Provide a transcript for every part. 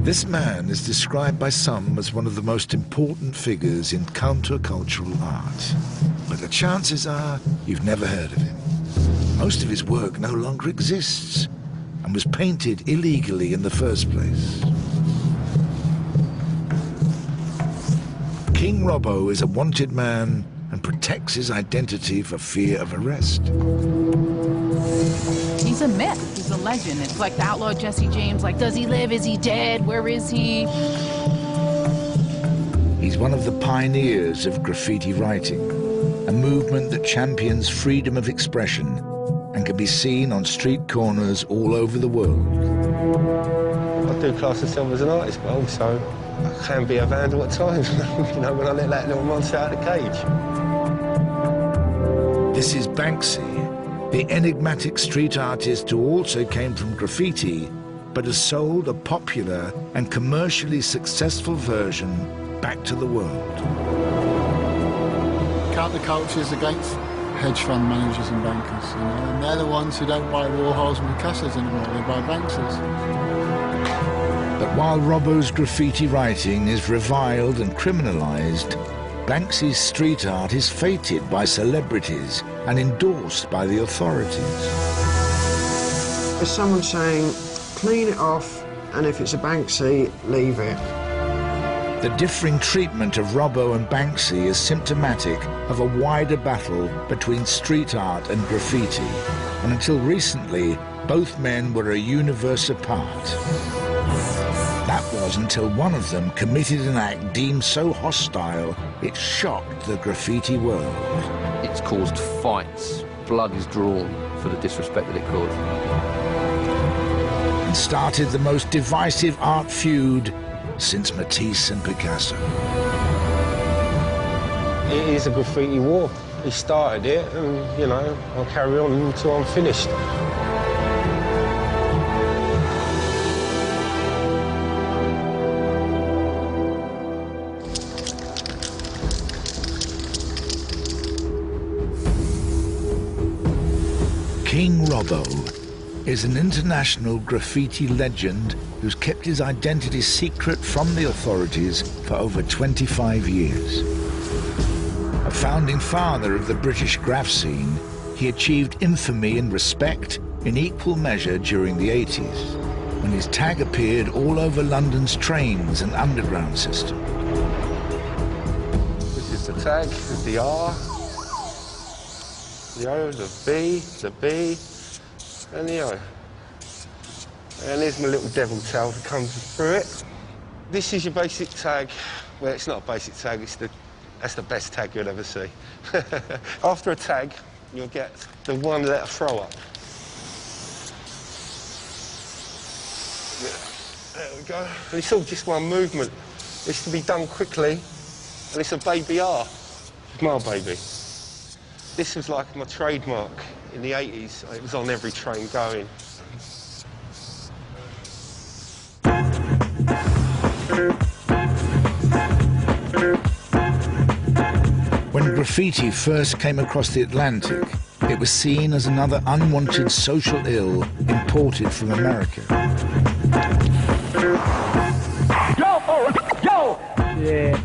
This man is described by some as one of the most important figures in countercultural art. But the chances are you've never heard of him. Most of his work no longer exists and was painted illegally in the first place. King Robbo is a wanted man and protects his identity for fear of arrest. He's a myth, he's a legend. It's like the outlaw Jesse James, like, does he live, is he dead, where is he? He's one of the pioneers of graffiti writing, a movement that champions freedom of expression and can be seen on street corners all over the world. I do class myself as an artist, but also I can be a vandal at times, you know, when I let that little monster out of the cage. This is Banksy, the enigmatic street artist who also came from graffiti, but has sold a popular and commercially successful version back to the world. Counterculture is against hedge fund managers and bankers, you know, and they're the ones who don't buy Warhols and Picassos anymore, they buy Banksys. But while Robbo's graffiti writing is reviled and criminalized, Banksy's street art is feted by celebrities and endorsed by the authorities. There's someone saying, clean it off, and if it's a Banksy, leave it. The differing treatment of Robbo and Banksy is symptomatic of a wider battle between street art and graffiti, and until recently, both men were a universe apart. That was until one of them committed an act deemed so hostile, it shocked the graffiti world. It's caused fights. Blood is drawn for the disrespect that it caused. And started the most divisive art feud since Matisse and Picasso. It is a graffiti war. He started it, and, you know, I'll carry on until I'm finished. King Robbo is an international graffiti legend who's kept his identity secret from the authorities for over 25 years. A founding father of the British graph scene, he achieved infamy and respect in equal measure during the 80s, when his tag appeared all over London's trains and underground system. This is the tag, the R, the O, the B, and the O. And there's my little devil tail that comes through it. This is your basic tag. Well, it's not a basic tag, that's the best tag you'll ever see. After a tag, you'll get the one-letter throw-up. There we go. And it's all just one movement. It's to be done quickly, and it's a baby R. It's my baby. This was like my trademark in the 80s. It was on every train going. When graffiti first came across the Atlantic, it was seen as another unwanted social ill imported from America. Yo! Yeah.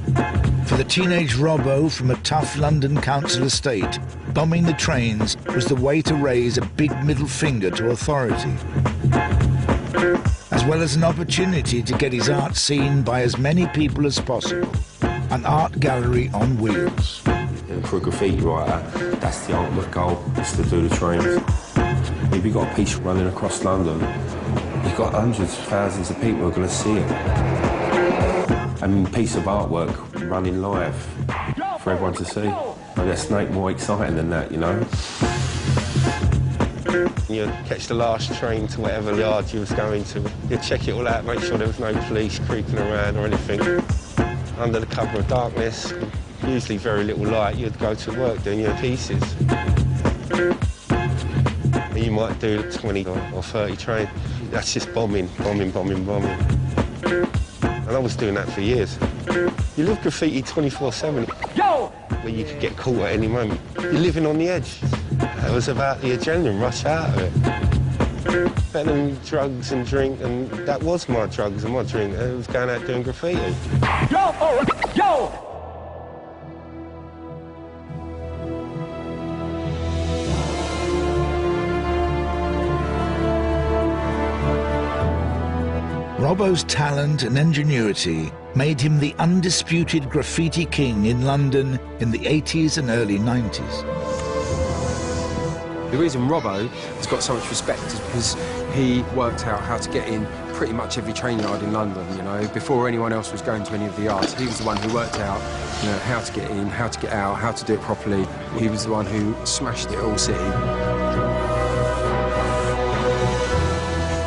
For the teenage Robbo from a tough London council estate, bombing the trains was the way to raise a big middle finger to authority, as well as an opportunity to get his art seen by as many people as possible. An art gallery on wheels. For a graffiti writer, that's the ultimate goal, is to do the trains. If you've got a piece running across London, you've got hundreds, thousands of people who are going to see it. I mean, a piece of artwork running live for everyone to see. And that's no more exciting than that, you know? You catch the last train to whatever yard you was going to. You check it all out, make sure there was no police creeping around or anything. Under the cover of darkness, usually very little light, you'd go to work doing your pieces. And you might do 20 or 30 trains. That's just bombing. And I was doing that for years. You live graffiti 24/7. Yo! Where you could get caught at any moment. You're living on the edge. It was about the adrenaline rush out of it. Better than drugs and drink, and that was my drugs and my drink. It was going out doing graffiti. Yo! Oh, yo! Robbo's talent and ingenuity made him the undisputed graffiti king in London in the 80s and early 90s. The reason Robbo has got so much respect is because he worked out how to get in pretty much every train yard in London, you know. Before anyone else was going to any of the yards, he was the one who worked out, you know, how to get in, how to get out, how to do it properly. He was the one who smashed it all city.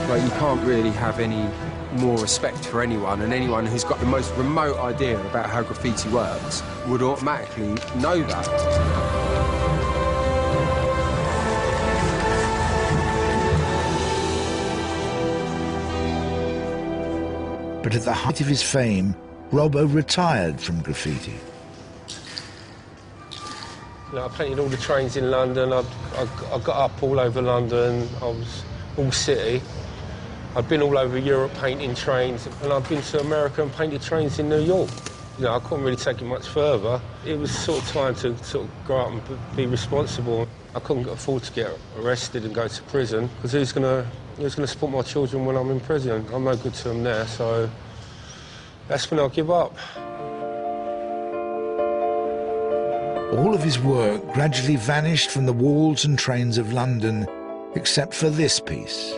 Like, you can't really have any more respect for anyone, and anyone who's got the most remote idea about how graffiti works would automatically know that. But at the height of his fame, Robbo retired from graffiti. You know, I painted all the trains in London. I got up all over London. I was all city. I'd been all over Europe painting trains, and I'd been to America and painted trains in New York. You know, I couldn't really take it much further. It was sort of time to sort of grow up and be responsible. I couldn't afford to get arrested and go to prison, because who's going to support my children when I'm in prison? I'm no good to them there, so that's when I'll give up. All of his work gradually vanished from the walls and trains of London, except for this piece.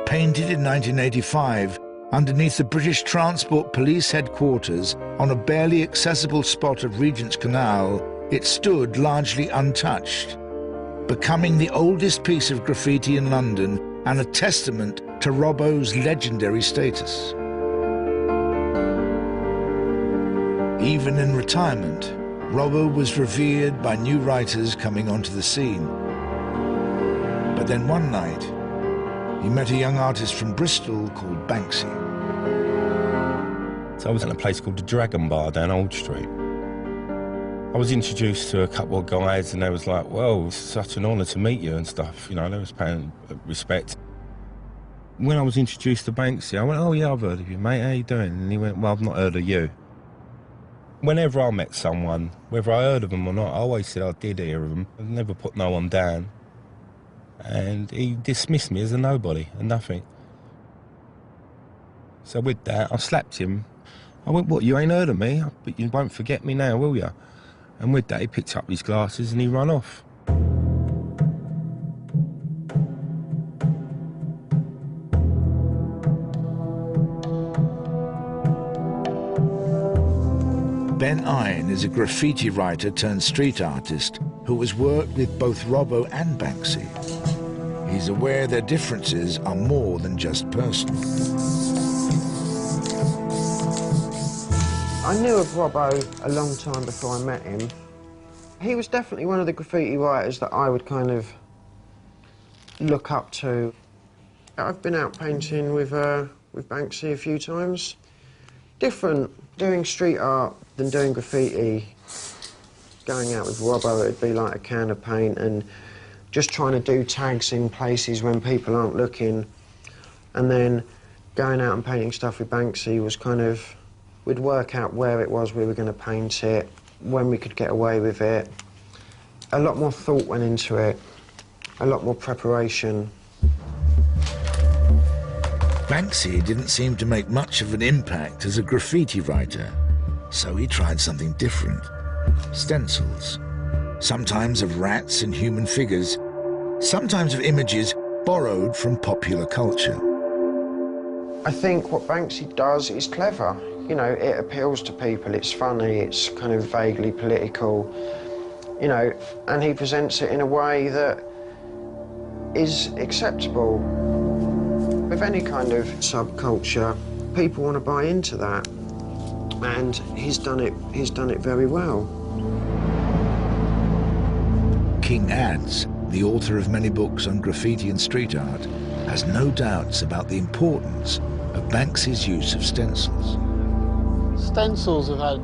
Painted in 1985, underneath the British Transport Police headquarters on a barely accessible spot of Regent's Canal, it stood largely untouched, becoming the oldest piece of graffiti in London and a testament to Robbo's legendary status. Even in retirement, Robbo was revered by new writers coming onto the scene. But then one night, he met a young artist from Bristol called Banksy. So I was at a place called the Dragon Bar down Old Street. I was introduced to a couple of guys, and they was like, well, it's such an honour to meet you and stuff. You know, they was paying respect. When I was introduced to Banksy, I went, oh yeah, I've heard of you, mate, how you doing? And he went, well, I've not heard of you. Whenever I met someone, whether I heard of them or not, I always said I did hear of them. I never put no one down. And he dismissed me as a nobody, a nothing. So with that, I slapped him. I went, what, you ain't heard of me? But you won't forget me now, will you? And with that, he picked up his glasses and he ran off. Ben Ine is a graffiti writer turned street artist who has worked with both Robbo and Banksy. He's aware their differences are more than just personal. I knew of Robbo a long time before I met him. He was definitely one of the graffiti writers that I would kind of look up to. I've been out painting with Banksy a few times. Different doing street art than doing graffiti. Going out with Robbo, it'd be like a can of paint and just trying to do tags in places when people aren't looking. And then going out and painting stuff with Banksy was kind of, we'd work out where it was we were going to paint it, when we could get away with it. A lot more thought went into it, a lot more preparation. Banksy didn't seem to make much of an impact as a graffiti writer, so he tried something different. Stencils. Sometimes of rats and human figures, sometimes of images borrowed from popular culture. I think what Banksy does is clever. You know, it appeals to people, it's funny, it's kind of vaguely political, you know, and he presents it in a way that is acceptable. With any kind of subculture, people want to buy into that, and he's done it very well. King adds, the author of many books on graffiti and street art, has no doubts about the importance of Banksy's use of stencils. Stencils have had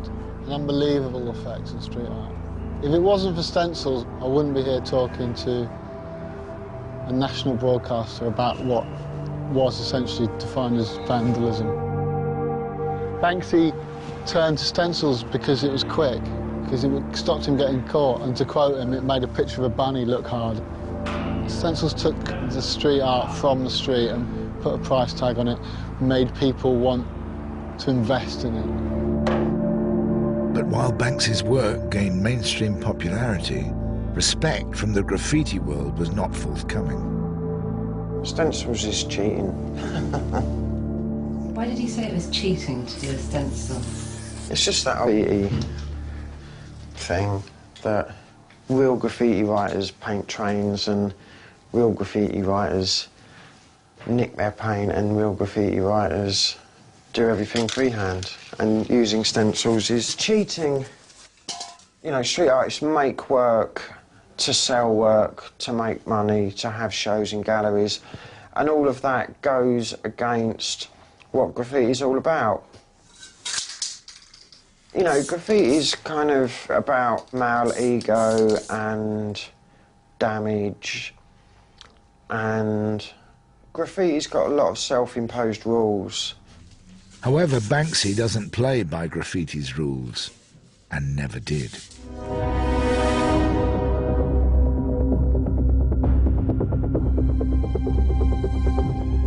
an unbelievable effect on street art. If it wasn't for stencils, I wouldn't be here talking to a national broadcaster about what was essentially defined as vandalism. Banksy turned to stencils because it was quick, because it stopped him getting caught, and to quote him, it made a picture of a bunny look hard. Stencils took the street art from the street and put a price tag on it, made people want to invest in it. But while Banksy's work gained mainstream popularity, respect from the graffiti world was not forthcoming. Stencils is cheating. Why did he say it was cheating to do a stencil? It's just that graffiti thing that real graffiti writers paint trains and real graffiti writers nick their paint and real graffiti writers do everything freehand. And using stencils is cheating. You know, street artists make work to sell work, to make money, to have shows in galleries, and all of that goes against what graffiti is all about. You know, graffiti is kind of about male ego and damage, and graffiti's got a lot of self-imposed rules. However, Banksy doesn't play by graffiti's rules, and never did.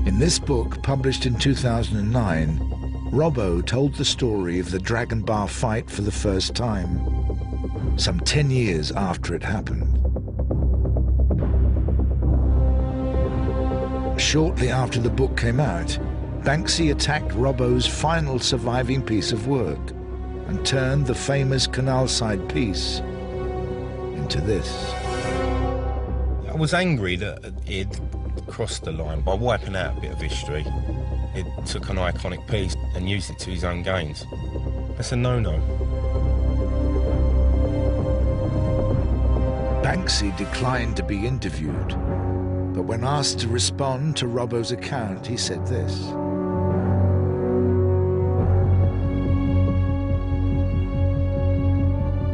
In this book, published in 2009, Robbo told the story of the Dragon Bar fight for the first time, some 10 years after it happened. Shortly after the book came out, Banksy attacked Robbo's final surviving piece of work and turned the famous canal-side piece into this. I was angry that he'd crossed the line by wiping out a bit of history. It took an iconic piece and used it to his own gains. That's a no-no. Banksy declined to be interviewed, but when asked to respond to Robbo's account, he said this.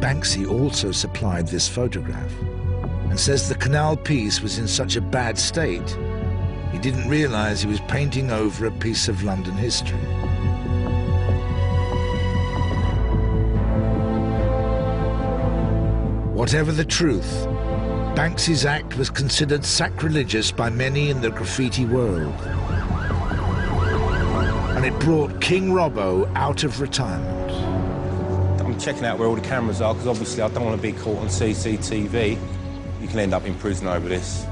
Banksy also supplied this photograph and says the canal piece was in such a bad state he didn't realize he was painting over a piece of London history. Whatever the truth, Banksy's act was considered sacrilegious by many in the graffiti world. And it brought King Robbo out of retirement. I'm checking out where all the cameras are because obviously I don't want to be caught on CCTV. You can end up in prison over this.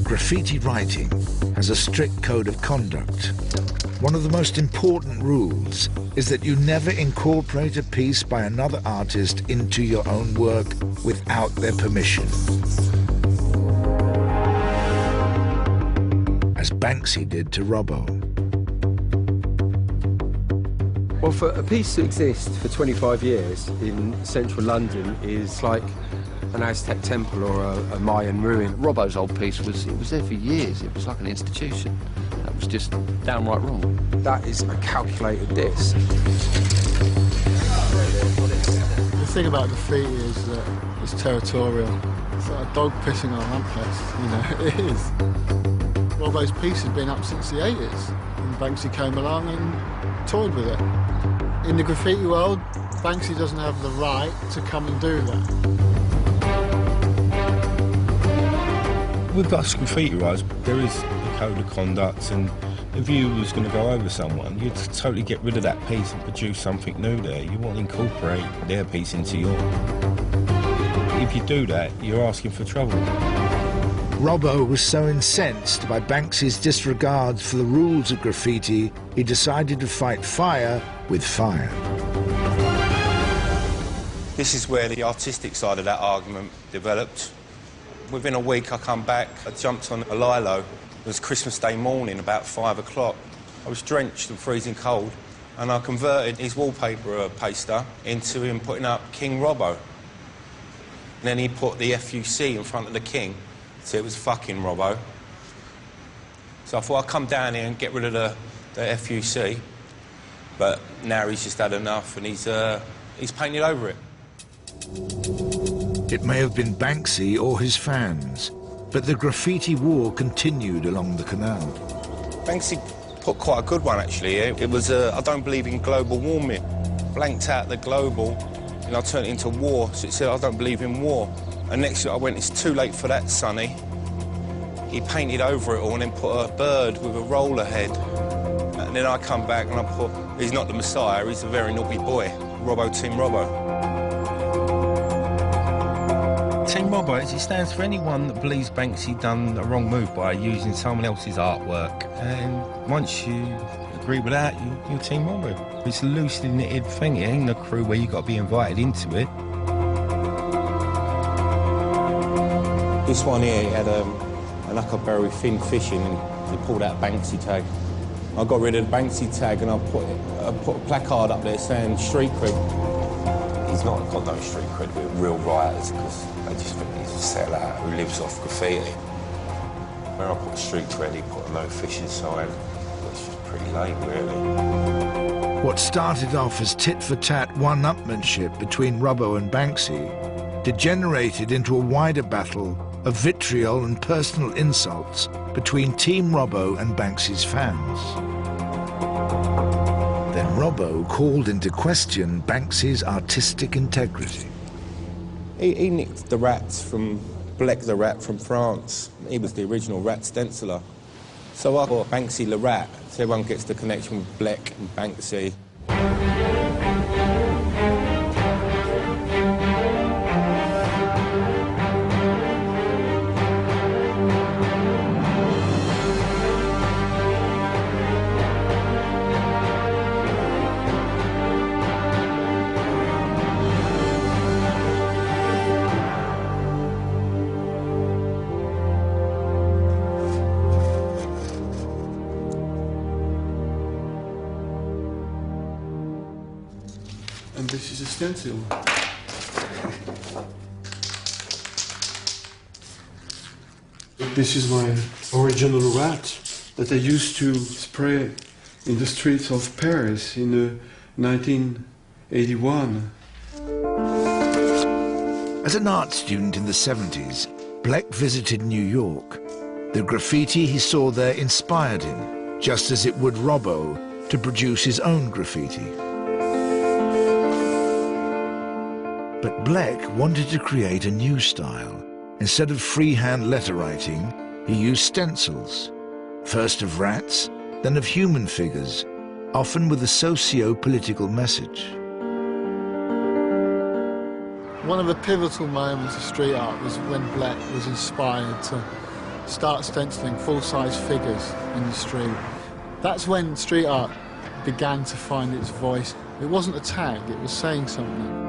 Graffiti writing has a strict code of conduct. One of the most important rules is that you never incorporate a piece by another artist into your own work without their permission. As Banksy did to Robbo. Well, for a piece to exist for 25 years in central London is like an Aztec temple or a Mayan ruin. Robbo's old piece was there for years. It was like an institution. That was just downright wrong. That is a calculated diss. The thing about graffiti is that it's territorial. It's like a dog pissing on a lamppost, you know, it is. Robbo's piece has been up since the 80s, and Banksy came along and toyed with it. In the graffiti world, Banksy doesn't have the right to come and do that. With us graffiti writers, there is a code of conduct, and if you was going to go over someone, you'd totally get rid of that piece and produce something new there. You won't incorporate their piece into yours. If you do that, you're asking for trouble. Robbo was so incensed by Banksy's disregard for the rules of graffiti, he decided to fight fire with fire. This is where the artistic side of that argument developed. Within a week, I come back, I jumped on a lilo. It was Christmas Day morning, about 5 o'clock. I was drenched and freezing cold, and I converted his wallpaper paster into him putting up King Robbo. And then he put the FUC in front of the king, so it was fucking Robbo. So I thought I'd come down here and get rid of the FUC, but now he's just had enough, and he's he's painted over it. It may have been Banksy or his fans, but the graffiti war continued along the canal. Banksy put quite a good one, actually. It was, I don't believe in global warming. Blanked out the global, and I turned it into war. So it said, I don't believe in war. And next year I went, it's too late for that, Sonny. He painted over it all and then put a bird with a roller head. And then I come back and I put, he's not the Messiah, he's a very naughty boy. Robbo, Team Robbo. Team Robbo, it stands for anyone that believes Banksy done a wrong move by using someone else's artwork. And once you agree with that, you're Team Robbo. It's a loosely knitted thing. It ain't a crew where you've got to be invited into it. This one here had like a very thin fishing, and he pulled out a Banksy tag. I got rid of the Banksy tag and I put a placard up there saying street cred. He's not got no street cred with real writers because they just think he's a sellout who lives off graffiti. When I put street cred, he put a no fishing sign. It's just pretty lame, really. What started off as tit-for-tat one-upmanship between Robbo and Banksy degenerated into a wider battle of vitriol and personal insults between Team Robbo and Banksy's fans. Then Robbo called into question Banksy's artistic integrity. He nicked the rats from Blek the Rat from France. He was the original rat stenciler. So I bought Banksy the Rat, so everyone gets the connection with Blek and Banksy. And this is a stencil. This is my original rat that I used to spray in the streets of Paris in 1981. As an art student in the 70s, Blek visited New York. The graffiti he saw there inspired him, just as it would Robbo to produce his own graffiti. But Blek wanted to create a new style. Instead of freehand letter writing, he used stencils, first of rats, then of human figures, often with a socio-political message. One of the pivotal moments of street art was when Blek was inspired to start stenciling full-size figures in the street. That's when street art began to find its voice. It wasn't a tag, it was saying something.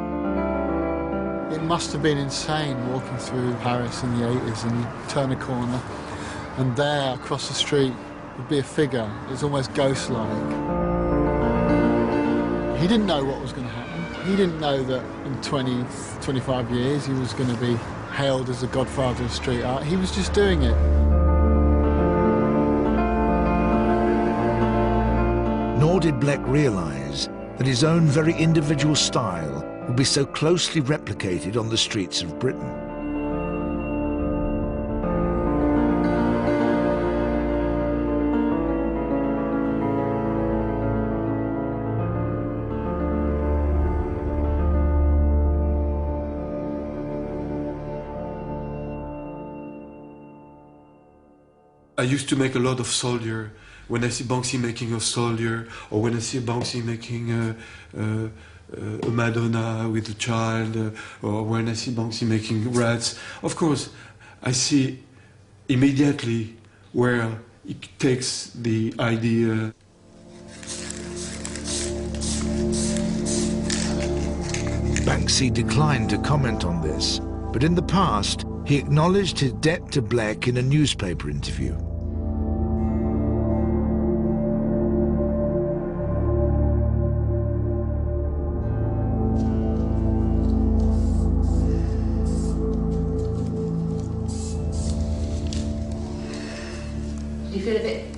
It must have been insane walking through Paris in the 80s, and you turn a corner and there across the street would be a figure. It's almost ghost-like. He didn't know what was going to happen. He didn't know that in 20, 25 years he was going to be hailed as the godfather of street art. He was just doing it. Nor did Blek realise that his own very individual style would be so closely replicated on the streets of Britain. I used to make a lot of soldier. When I see Banksy making a soldier, or when I see Banksy making a Madonna with a child, or when I see Banksy making rats, of course, I see immediately where he takes the idea. Banksy declined to comment on this, but in the past, he acknowledged his debt to Blek in a newspaper interview. Do you feel a bit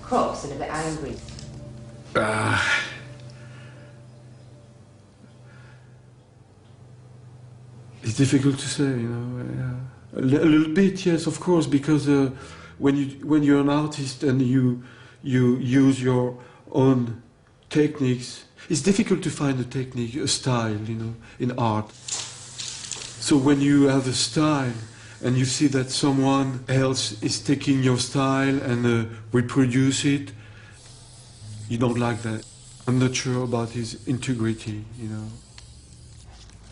cross and a bit angry? It's difficult to say, you know. A little bit, yes, of course, because when you're an artist and you use your own techniques, it's difficult to find a technique, a style, you know, in art. So when you have a style and you see that someone else is taking your style and reproduce it, you don't like that. I'm not sure about his integrity, you know.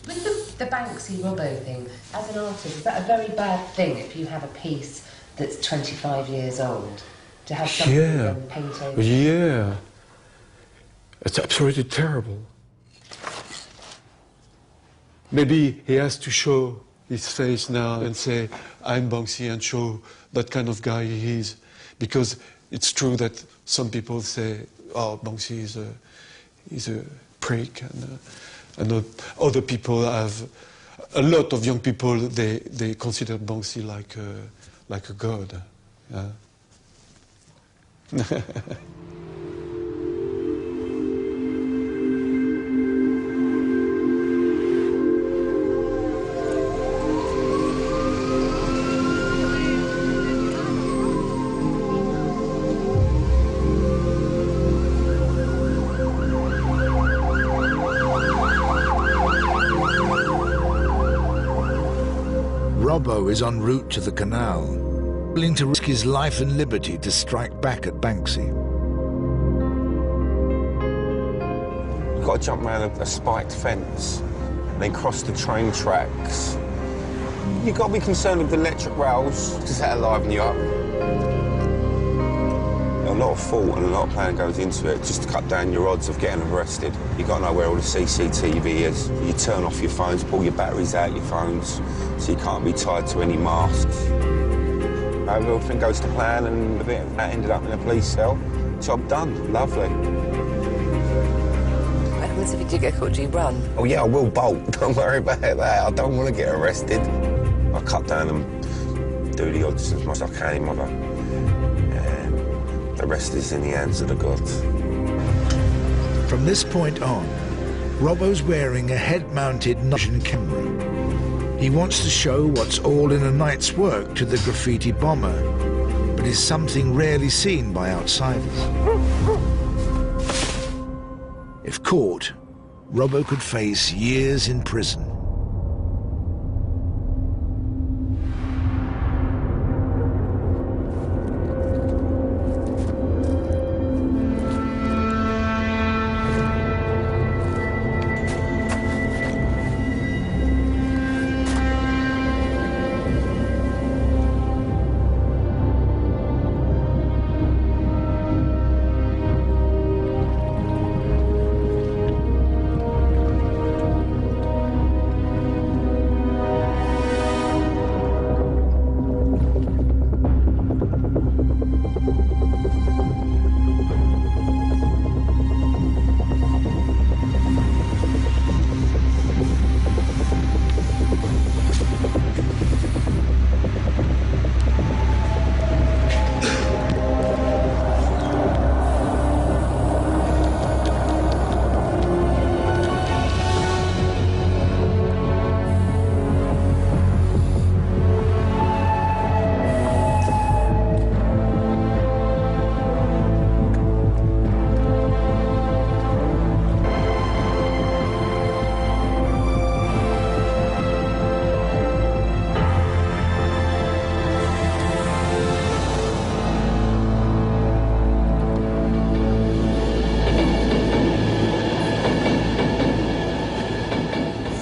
With the Banksy Robbo thing, as an artist, is that a very bad thing if you have a piece that's 25 years old? To have something paint over? Yeah. It's absolutely terrible. Maybe he has to show his face now and say, I'm Banksy, and show that kind of guy he is. Because it's true that some people say, oh, Banksy is a prick, and other people have, a lot of young people, they consider Banksy like a god. Yeah. Robbo is en route to the canal, willing to risk his life and liberty to strike back at Banksy. You've got to jump around a spiked fence, and then cross the train tracks. You've got to be concerned with the electric rails, because that'll liven you up. A lot of thought and a lot of planning goes into it just to cut down your odds of getting arrested. You've got to know where all the CCTV is. You turn off your phones, pull your batteries out your phones, so you can't be tied to any masks. Everything goes to plan, and a bit of that ended up in a police cell. Job done. Lovely. What happens if you do get caught? Do you run? Oh, yeah, I will bolt. Don't worry about that. I don't want to get arrested. I cut down and do the odds as much as I can, mother. The rest is in the hands of the gods. From this point on, Robbo's wearing a head-mounted vision camera. He wants to show what's all in a night's work to the graffiti bomber, but is something rarely seen by outsiders. If caught, Robbo could face years in prison.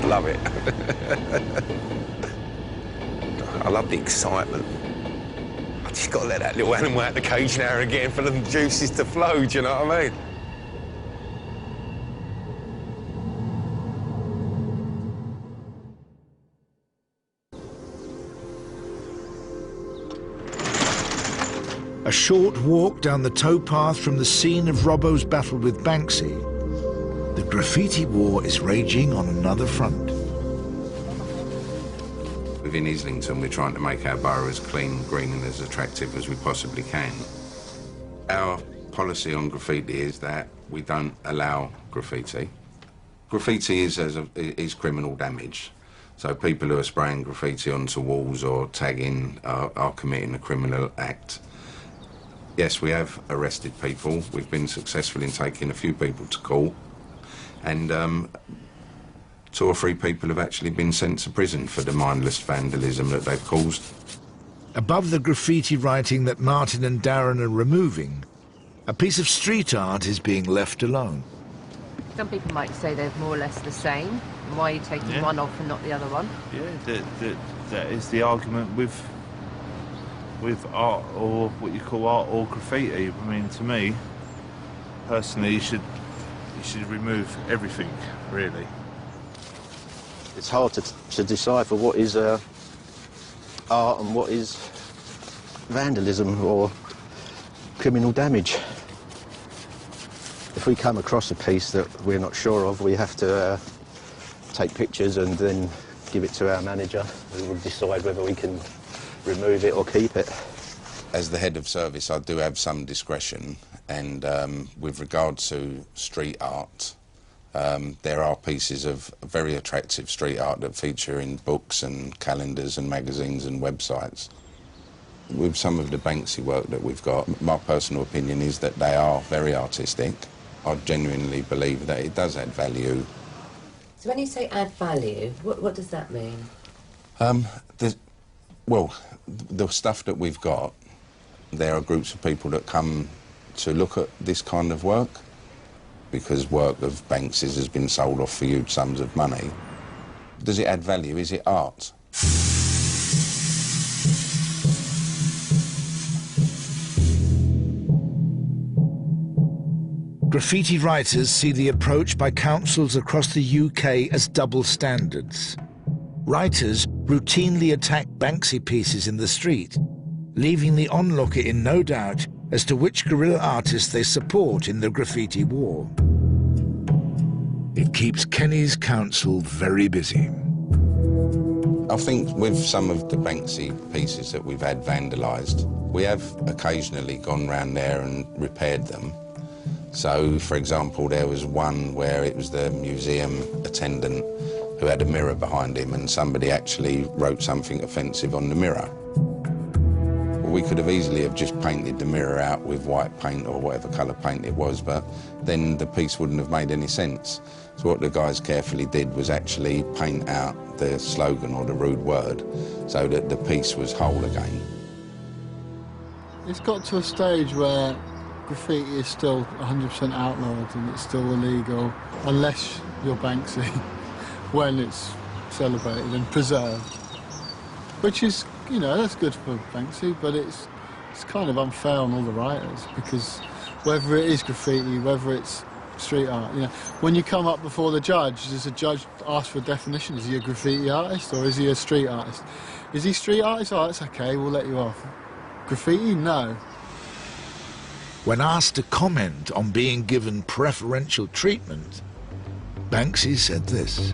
Love it. I love the excitement. I just got to let that little animal out the cage now and again for the juices to flow, do you know what I mean? A short walk down the towpath from the scene of Robbo's battle with Banksy, the graffiti war is raging on another front. Within Islington, we're trying to make our borough as clean, green and as attractive as we possibly can. Our policy on graffiti is that we don't allow graffiti. Graffiti is criminal damage. So people who are spraying graffiti onto walls or tagging are committing a criminal act. Yes, we have arrested people. We've been successful in taking a few people to court. And 2 or 3 people have actually been sent to prison for the mindless vandalism that they've caused. Above the graffiti writing that Martin and Darren are removing, a piece of street art is being left alone. Some people might say they're more or less the same. And why are you taking one off and not the other one? Yeah, that is the argument with art, or what you call art or graffiti. I mean, to me, personally, you should remove everything, really. It's hard to decipher what is art and what is vandalism or criminal damage. If we come across a piece that we're not sure of, we have to take pictures and then give it to our manager, who will decide whether we can remove it or keep it. As the head of service, I do have some discretion, and with regard to street art, there are pieces of very attractive street art that feature in books and calendars and magazines and websites. With some of the Banksy work that we've got, my personal opinion is that they are very artistic. I genuinely believe that it does add value. So when you say add value, what does that mean? Well, the stuff that we've got, there are groups of people that come to look at this kind of work, because work of Banksy's has been sold off for huge sums of money. Does it add value? Is it art? Graffiti writers see the approach by councils across the UK as double standards. Writers routinely attack Banksy pieces in the street, leaving the onlooker in no doubt as to which guerrilla artists they support in the graffiti war. It keeps Kenny's council very busy. I think with some of the Banksy pieces that we've had vandalised, we have occasionally gone round there and repaired them. So, for example, there was one where it was the museum attendant who had a mirror behind him, and somebody actually wrote something offensive on the mirror. We could have easily have just painted the mirror out with white paint or whatever colour paint it was, but then the piece wouldn't have made any sense. So what the guys carefully did was actually paint out the slogan or the rude word so that the piece was whole again. It's got to a stage where graffiti is still 100% outlawed and it's still illegal, unless you're Banksy, when it's celebrated and preserved. Which is, you know, that's good for Banksy, but it's kind of unfair on all the writers, because whether it is graffiti, whether it's street art, you know, when you come up before the judge, does the judge ask for a definition? Is he a graffiti artist or is he a street artist? Is he street artist? Oh, that's okay, we'll let you off. Graffiti? No. When asked to comment on being given preferential treatment, Banksy said this.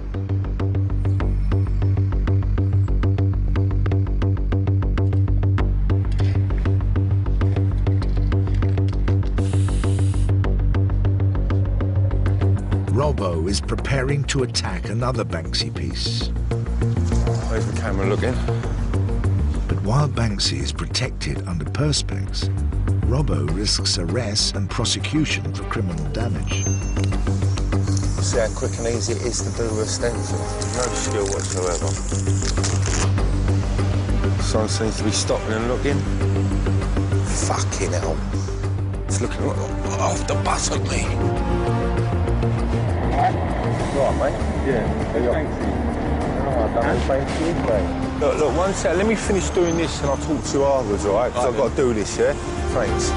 Robbo is preparing to attack another Banksy piece. Where's the camera looking? But while Banksy is protected under perspex, Robbo risks arrest and prosecution for criminal damage. See how quick and easy it is to do with a stencil. No skill whatsoever. Someone seems to be stopping and looking. Fucking hell. It's looking off the bus at me. Right, mate? Yeah. Look, one sec. Let me finish doing this and I'll talk to you afterwards, all right? Because I've got to do this, yeah? Thanks.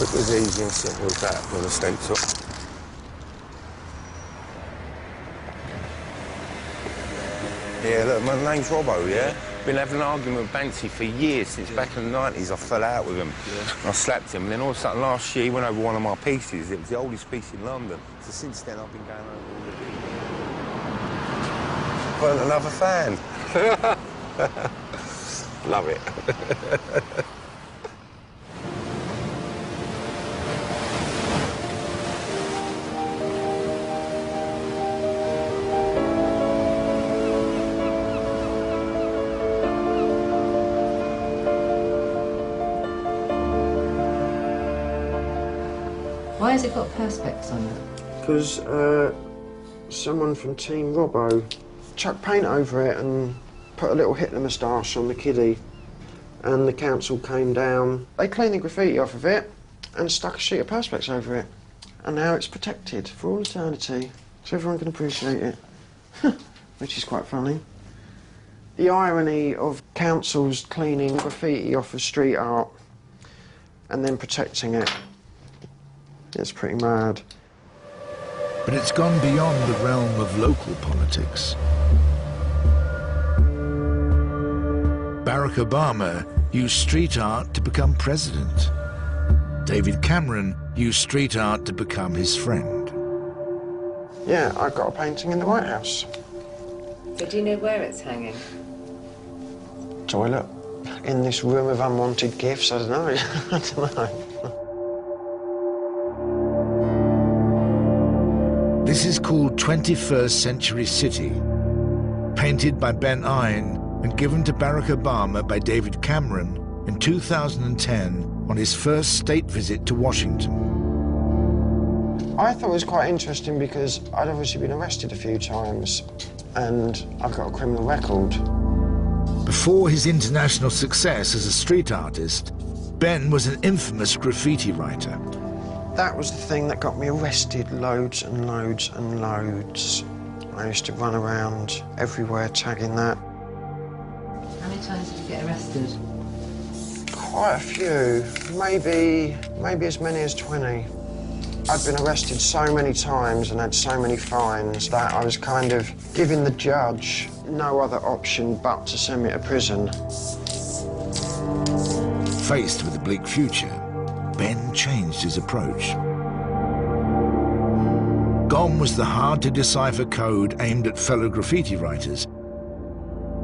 It's as easy and simple as that with a stencil. Yeah, look, my name's Robbo, yeah? Been having an argument with Banksy for years, since back in the 90s. I fell out with him. I slapped him, and then all of a sudden last year he went over one of my pieces. It was the oldest piece in London. So since then I've been going over all the... Burnt another fan. Love it. Why has it got perspex on it? Because someone from Team Robbo chucked paint over it and put a little Hitler moustache on the kiddie, and the council came down. They cleaned the graffiti off of it and stuck a sheet of perspex over it, and now it's protected for all eternity, so everyone can appreciate it, which is quite funny. The irony of councils cleaning graffiti off of street art and then protecting it. It's pretty mad. But it's gone beyond the realm of local politics. Barack Obama used street art to become president. David Cameron used street art to become his friend. Yeah, I got a painting in the White House. So do you know where it's hanging? Toilet. In this room of unwanted gifts, I don't know. I don't know. This is called 21st Century City, painted by Ben Ein and given to Barack Obama by David Cameron in 2010 on his first state visit to Washington. I thought it was quite interesting because I'd obviously been arrested a few times and I've got a criminal record. Before his international success as a street artist, Ben was an infamous graffiti writer. That was the thing that got me arrested loads and loads and loads. I used to run around everywhere tagging that. How many times did you get arrested? Quite a few, maybe as many as 20. I'd been arrested so many times and had so many fines that I was kind of giving the judge no other option but to send me to prison. Faced with a bleak future, Ben changed his approach. Gone was the hard-to-decipher code aimed at fellow graffiti writers.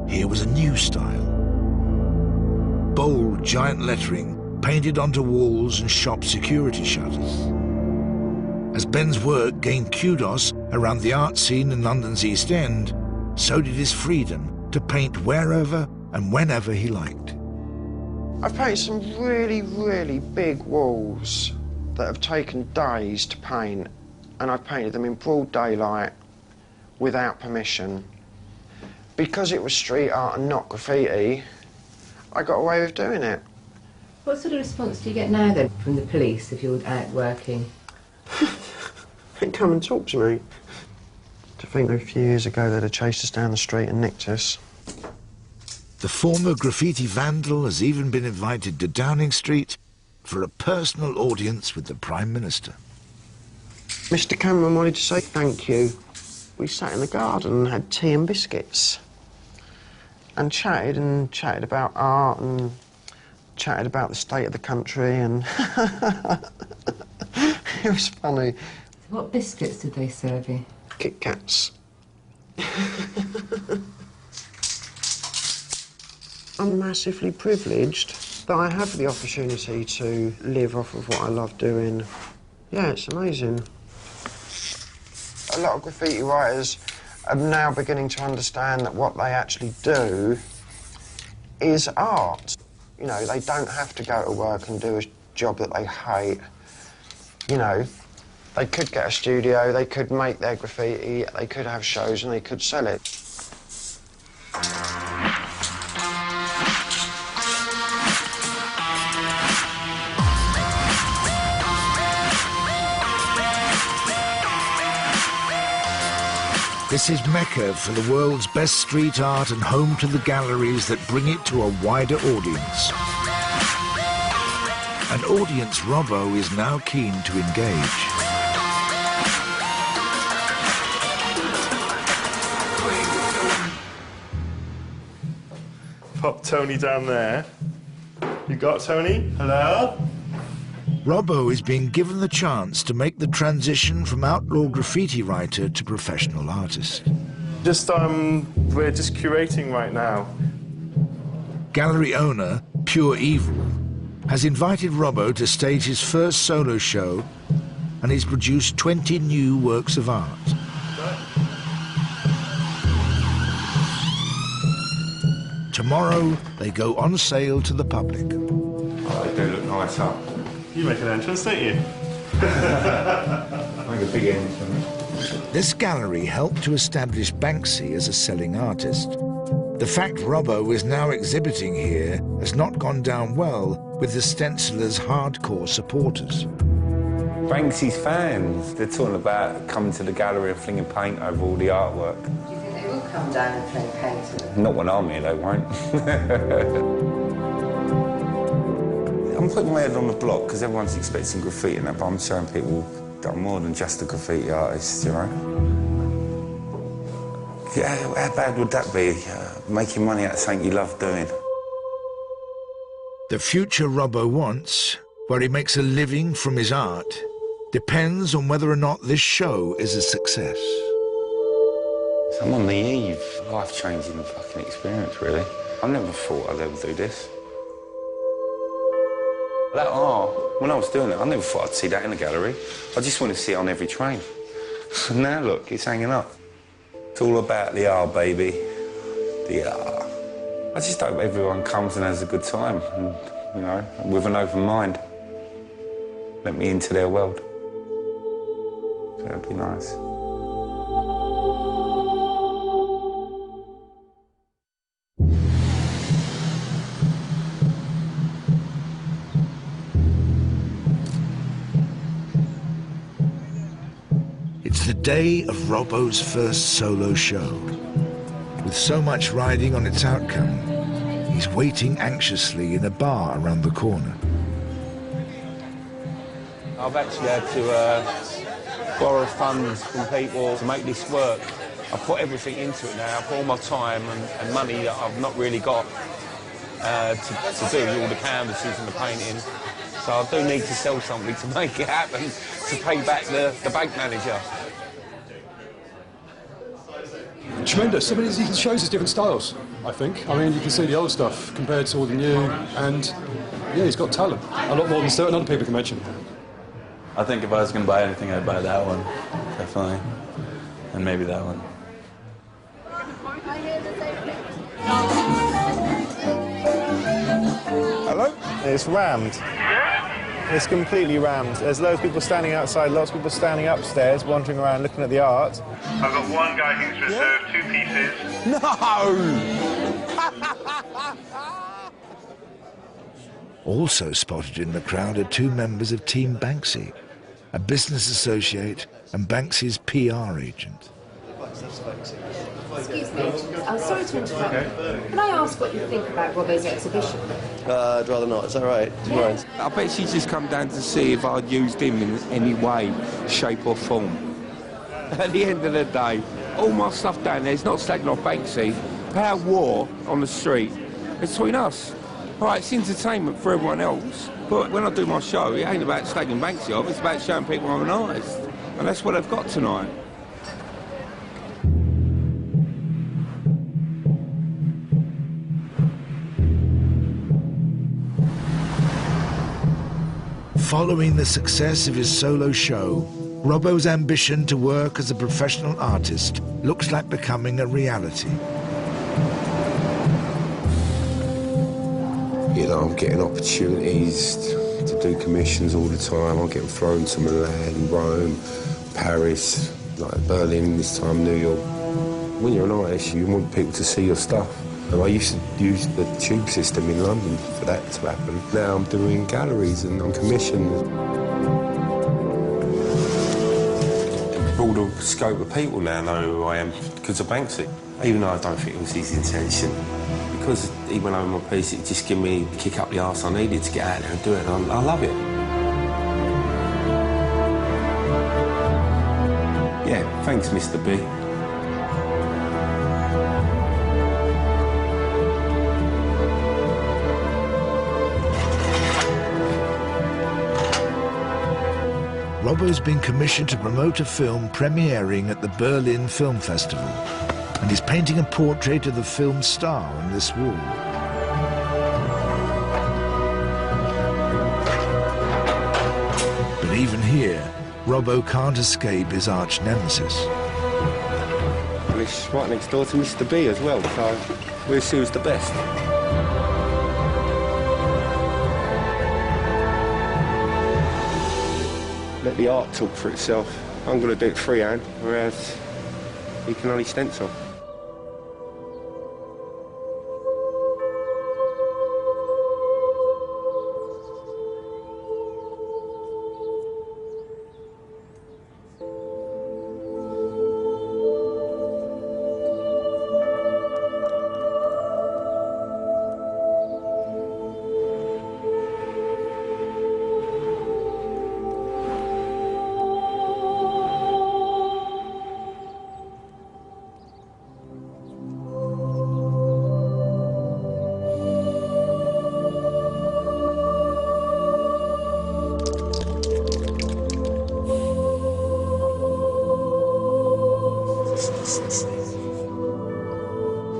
Here was a new style. Bold, giant lettering painted onto walls and shop security shutters. As Ben's work gained kudos around the art scene in London's East End, so did his freedom to paint wherever and whenever he liked. I've painted some really, really big walls that have taken days to paint, and I've painted them in broad daylight without permission. Because it was street art and not graffiti, I got away with doing it. What sort of response do you get now, then, from the police if you're out working? They come and talk to me. To think a few years ago they'd have chased us down the street and nicked us. The former graffiti vandal has even been invited to Downing Street for a personal audience with the Prime Minister. Mr. Cameron wanted to say thank you. We sat in the garden and had tea and biscuits and chatted about art and chatted about the state of the country, and it was funny. What biscuits did they serve you? Kit Kats. I'm massively privileged that I have the opportunity to live off of what I love doing. Yeah, it's amazing. A lot of graffiti writers are now beginning to understand that what they actually do is art. You know, they don't have to go to work and do a job that they hate. You know, they could get a studio, they could make their graffiti, they could have shows and they could sell it. This is Mecca for the world's best street art and home to the galleries that bring it to a wider audience. An audience Robbo is now keen to engage. pop Tony down there. You got Tony? Hello? Robbo is being given the chance to make the transition from outlaw graffiti writer to professional artist. We're just curating right now. Gallery owner, Pure Evil, has invited Robbo to stage his first solo show, and he's produced 20 new works of art. Tomorrow, they go on sale to the public. Oh, they do look nice, huh? You make an entrance, don't you? Make a big entrance. This gallery helped to establish Banksy as a selling artist. The fact Robbo is now exhibiting here has not gone down well with the stenciler's hardcore supporters. Banksy's fans, they're talking about coming to the gallery and flinging paint over all the artwork. Do you think they will come down and fling paint? Not when I'm here, they won't. I'm putting my head on the block because everyone's expecting graffiti and that, but I'm showing people that I'm more than just a graffiti artist, you know? Yeah, how bad would that be, making money out of something you love doing? The future Robbo wants, where he makes a living from his art, depends on whether or not this show is a success. I'm on the eve, life-changing fucking experience, really. I never thought I'd ever do this. That art, when I was doing it, I never thought I'd see that in a gallery. I just want to see it on every train. And now look, it's hanging up. It's all about the art, baby. The art. I just hope everyone comes and has a good time, and, you know, with an open mind. Let me into their world. So that'd be nice. It's the day of Robbo's first solo show. With so much riding on its outcome, he's waiting anxiously in a bar around the corner. I've actually had to borrow funds from people to make this work. I put everything into it now. I put all my time and money that I've not really got to do all the canvases and the painting. So I do need to sell something to make it happen, to pay back the bank manager. Tremendous. I mean, he shows us different styles, I think. I mean, you can see the old stuff compared to all the new, and yeah, he's got talent. A lot more than certain other people can mention. I think if I was going to buy anything, I'd buy that one, definitely. And maybe that one. Hello? It's rammed. It's completely rammed. There's loads of people standing outside, lots of people standing upstairs, wandering around, looking at the art. I've got one guy who's reserved 2 pieces. No! Also spotted in the crowd are 2 members of Team Banksy, a business associate and Banksy's PR agent. Excuse me, I'm sorry to interrupt. Can I ask what you think about Robbo's exhibition? I'd rather not. Is that right? Do you mind? I bet she's just come down to see if I'd used him in any way, shape or form. At the end of the day, all my stuff down there is not slagging off Banksy. Our war on the street is between us. All right, it's entertainment for everyone else, but when I do my show, it ain't about slagging Banksy off, it's about showing people I'm an artist. And that's what I've got tonight. Following the success of his solo show, Robbo's ambition to work as a professional artist looks like becoming a reality. You know, I'm getting opportunities to do commissions all the time. I'm getting flown to Milan, Rome, Paris, like Berlin, this time New York. When you're an artist, you want people to see your stuff. And I used to use the tube system in London for that to happen. Now I'm doing galleries and I'm commissioned. A broader scope of people now know who I am because of Banksy, even though I don't think it was his intention. Because he went over my piece, it just gave me the kick up the arse I needed to get out there and do it, and I love it. Yeah, thanks, Mr. B. Robbo's been commissioned to promote a film premiering at the Berlin Film Festival, and he's painting a portrait of the film's star on this wall. But even here, Robbo can't escape his arch nemesis. And it's right next door to Mr. B as well, so we'll see who's the best. Let the art talk for itself. I'm going to do it freehand, whereas he can only stencil.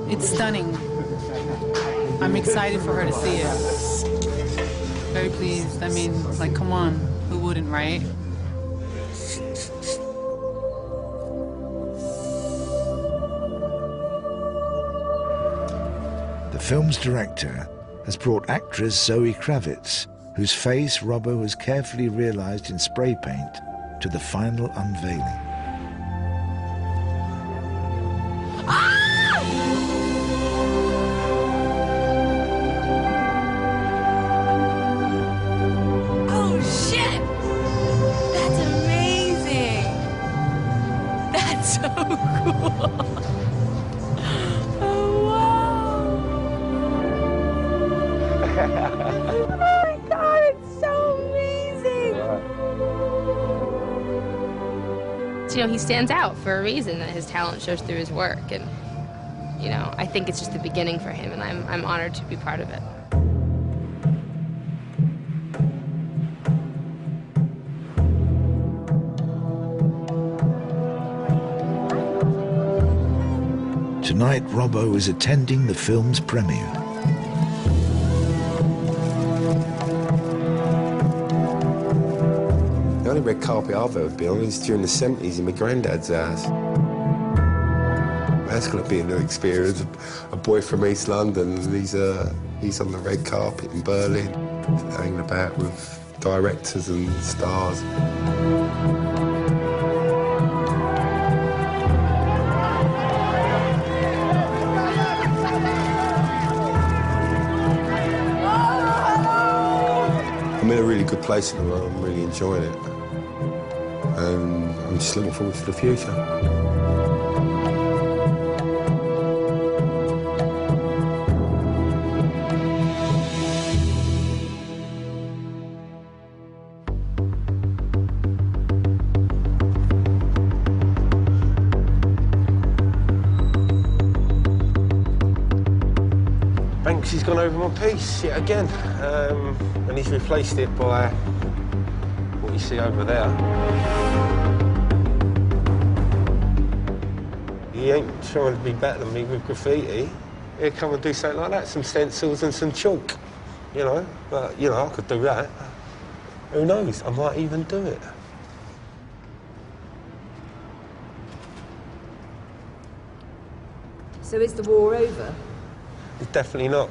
It's stunning. I'm excited for her to see it. Very pleased. I mean, like, come on, who wouldn't, right? The film's director has brought actress Zoe Kravitz, whose face Robbo has carefully realized in spray paint, to the final unveiling. Oh shit! That's amazing! That's so cool! Oh wow! Oh my god, it's so amazing! You know, he stands out for a reason, that his talent shows through his work, and you know, I think it's just the beginning for him, and I'm honored to be part of it. Tonight, Robbo is attending the film's premiere. The only red carpet I've ever been on is during the 70s in my granddad's house. That's going to be a new experience. A boy from East London, he's on the red carpet in Berlin, hanging about with directors and stars. I'm in a really good place in the world. I'm really enjoying it. And I'm just looking forward to the future. Banksy's gone over my piece yet again, and he's replaced it by what you see over there. He ain't trying to be better than me with graffiti. He'll come and do something like that, some stencils and some chalk, you know. But, you know, I could do that. Who knows, I might even do it. So is the war over? It's definitely not.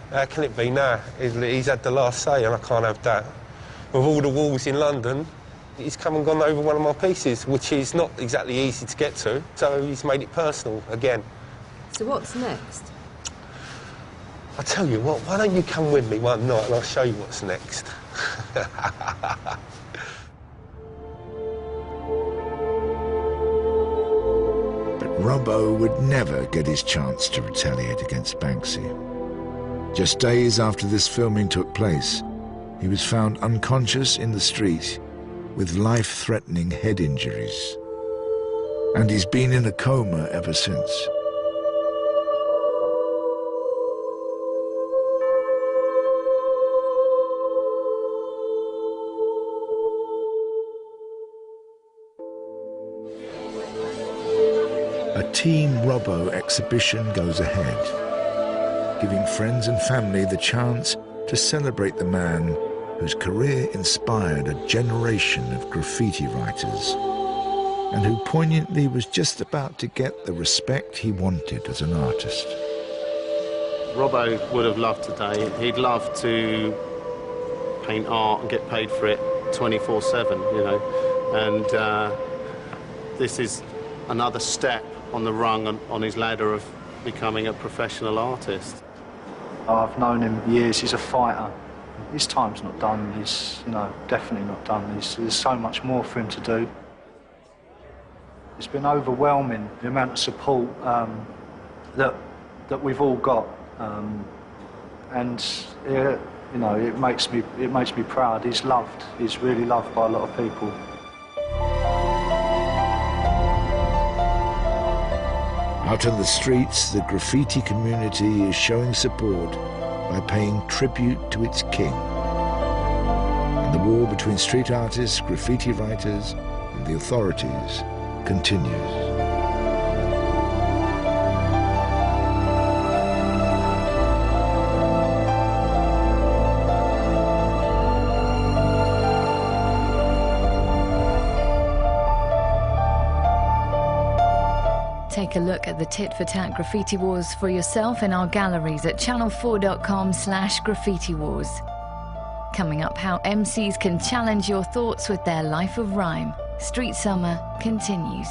How can it be now? He's had the last say and I can't have that. With all the walls in London, he's come and gone over one of my pieces, which is not exactly easy to get to, so he's made it personal again. So what's next? I tell you what, why don't you come with me one night and I'll show you what's next. Robbo would never get his chance to retaliate against Banksy. Just days after this filming took place, he was found unconscious in the street with life-threatening head injuries. And he's been in a coma ever since. a Team Robbo exhibition goes ahead, giving friends and family the chance to celebrate the man whose career inspired a generation of graffiti writers and who poignantly was just about to get the respect he wanted as an artist. Robbo would have loved today. He'd love to paint art and get paid for it 24/7, you know. And this is another step on the rung on his ladder of becoming a professional artist. I've known him years. He's a fighter. His time's not done. He's, you know, definitely not done. There's so much more for him to do. It's been overwhelming, the amount of support that we've all got, and you know, it makes me proud. He's loved. He's really loved by a lot of people. Out on the streets, the graffiti community is showing support by paying tribute to its king. And the war between street artists, graffiti writers, and the authorities continues. Take a look at the tit-for-tat graffiti wars for yourself in our galleries at channel4.com/graffiti wars. Coming up, how MCs can challenge your thoughts with their life of rhyme. Street Summer continues.